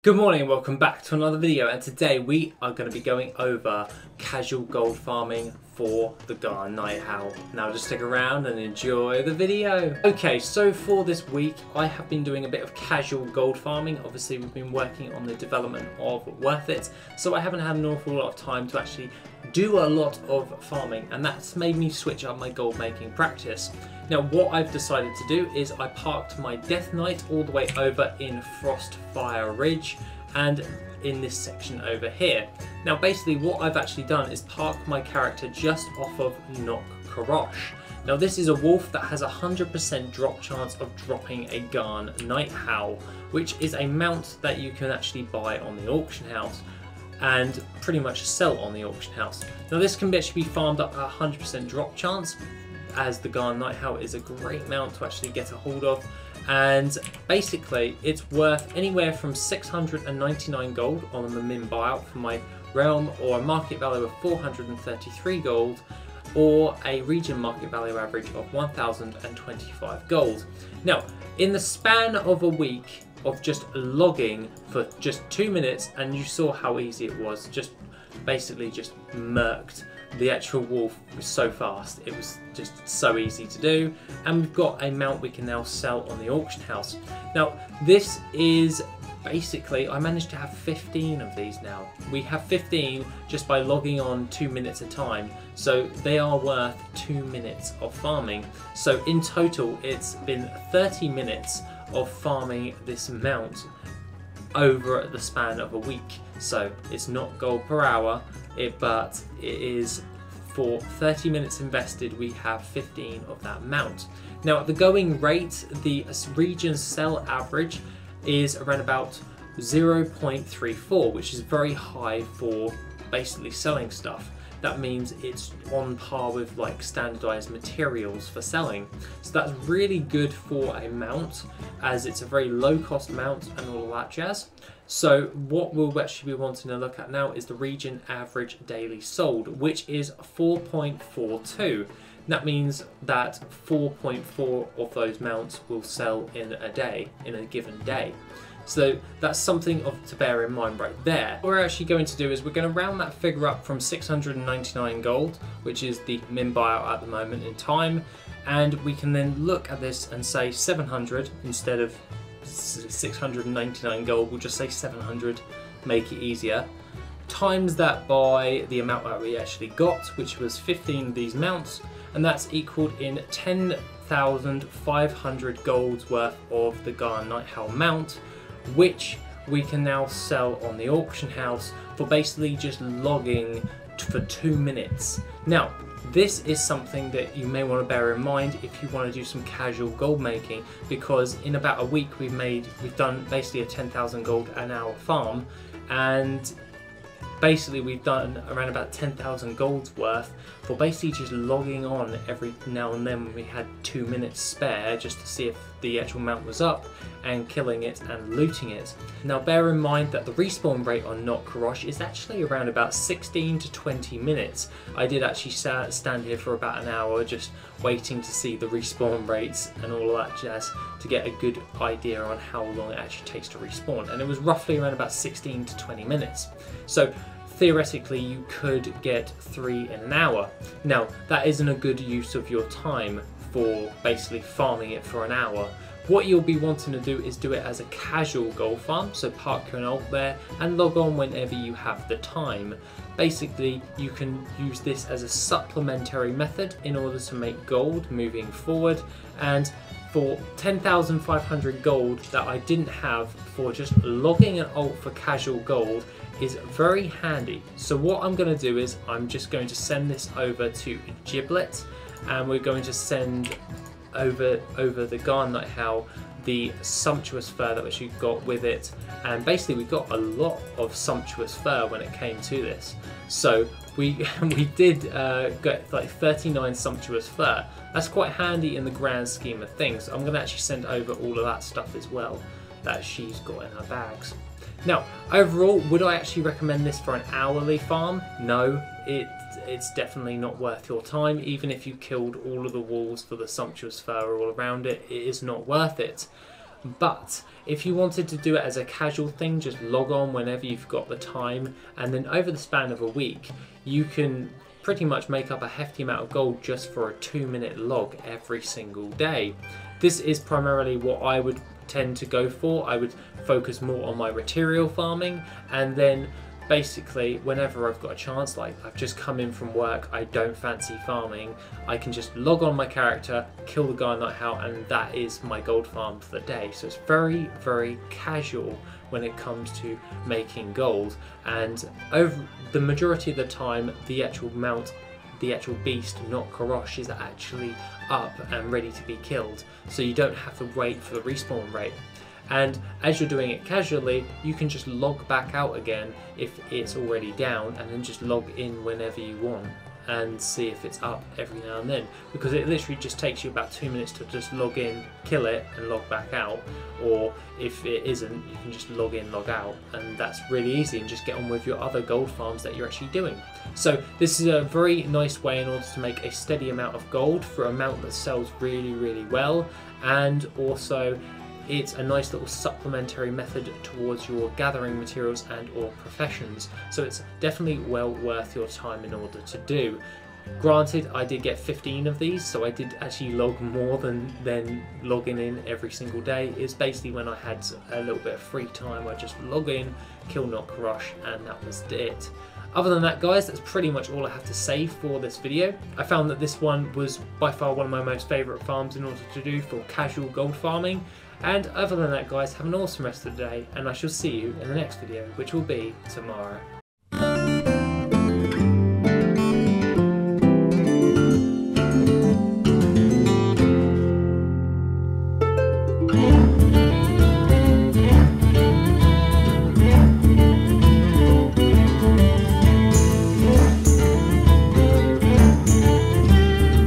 Good morning and welcome back to another video, and today we are going to be going over casual gold farming for the Garn Night Owl. Now just stick around and enjoy the video. Okay, so for this week I have been doing a bit of casual gold farming. Obviously we've been working on the development of Worth It, so I haven't had an awful lot of time to actually do a lot of farming, and that's made me switch up my gold making practice. Now what I've decided to do is I parked my Death Knight all the way over in Frostfire Ridge and in this section over here. Now basically what I've actually done is park my character just off of Nock Korosh. Now this is a wolf that has a 100% drop chance of dropping a Garn Night Owl, which is a mount that you can actually buy on the auction house and pretty much sell on the auction house. Now this can actually be farmed up at 100% drop chance, as the Garn Night Owl is a great mount to actually get a hold of, and basically it's worth anywhere from 699 gold on the min buyout for my realm, or a market value of 433 gold, or a region market value average of 1025 gold. Now in the span of a week of just logging for just 2 minutes, and you saw how easy it was, just basically just murked the actual wolf so fast. It was just so easy to do, and we've got a mount we can now sell on the auction house. Now this is basically, I managed to have 15 of these now. We have 15 just by logging on 2 minutes a time, so they are worth 2 minutes of farming. So in total it's been 30 minutes of farming this mount over the span of a week. So it's not gold per hour, but it is for 30 minutes invested. We have 15 of that mount. Now at the going rate, the region sell average is around about 0.34, which is very high for basically selling stuff. That means it's on par with like standardized materials for selling. So that's really good for a mount, as it's a very low cost mount and all that jazz. So what we'll actually be wanting to look at now is the region average daily sold, which is 4.42. That means that 4.4 of those mounts will sell in a day, in a given day. So that's something to bear in mind right there. What we're actually going to do is we're going to round that figure up from 699 gold, which is the min buyout at the moment in time, and we can then look at this and say 700 instead of 699 gold. We'll just say 700, make it easier. Times that by the amount that we actually got, which was 15 of these mounts, and that's equaled in 10,500 golds worth of the Garn Night Owl mount, which we can now sell on the auction house for basically just logging for 2 minutes. Now this is something that you may want to bear in mind if you want to do some casual gold making, because in about a week we've done basically a 10,000 gold an hour farm, and basically we've done around about 10,000 golds worth for basically just logging on every now and then when we had 2 minutes spare, just to see if the actual mount was up, and killing it and looting it. Now bear in mind that the respawn rate on Nock Korosh is actually around about 16 to 20 minutes. I did actually stand here for about an hour just waiting to see the respawn rates and all of that jazz to get a good idea on how long it actually takes to respawn, and it was roughly around about 16 to 20 minutes. So theoretically you could get 3 in an hour. Now that isn't a good use of your time for basically farming it for an hour. What you'll be wanting to do is do it as a casual gold farm, so park your alt there and log on whenever you have the time. Basically you can use this as a supplementary method in order to make gold moving forward, and for 10,500 gold that I didn't have for just logging an alt for casual gold is very handy. So what I'm going to do is I'm just going to send this over to Giblet, and we're going to send over the Garn Night Owl the sumptuous fur that which we got with it, and basically we got a lot of sumptuous fur when it came to this. So we did get like 39 sumptuous fur. That's quite handy in the grand scheme of things. I'm going to actually send over all of that stuff as well that she's got in her bags. Now overall, would I actually recommend this for an hourly farm? No, it's definitely not worth your time. Even if you killed all of the wolves for the sumptuous fur all around it, it is not worth it. But if you wanted to do it as a casual thing, just log on whenever you've got the time, and then over the span of a week you can pretty much make up a hefty amount of gold just for a 2-minute log every single day. This is primarily what I would tend to go for. I would focus more on my material farming, and then basically whenever I've got a chance, like I've just come in from work, I don't fancy farming, I can just log on my character, kill the guy Night Owl, and that is my gold farm for the day. So it's very, very casual when it comes to making gold, and over the majority of the time the actual beast, not Korosh, is actually up and ready to be killed, so you don't have to wait for the respawn rate. And as you're doing it casually, you can just log back out again if it's already down, and then just log in whenever you want and see if it's up every now and then, because it literally just takes you about 2 minutes to just log in, kill it, and log back out. Or if it isn't, you can just log in, log out, and that's really easy, and just get on with your other gold farms that you're actually doing. So this is a very nice way in order to make a steady amount of gold for an amount that sells really, really well, and also it's a nice little supplementary method towards your gathering materials and or professions, so it's definitely well worth your time in order to do. Granted, I did get 15 of these, so I did actually log more than logging in every single day. It's basically when I had a little bit of free time, I just log in, kill Not Korosh, and that was it. Other than that, guys, that's pretty much all I have to say for this video. I found that this one was by far one of my most favourite farms in order to do for casual gold farming. And other than that, guys, have an awesome rest of the day, and I shall see you in the next video, which will be tomorrow.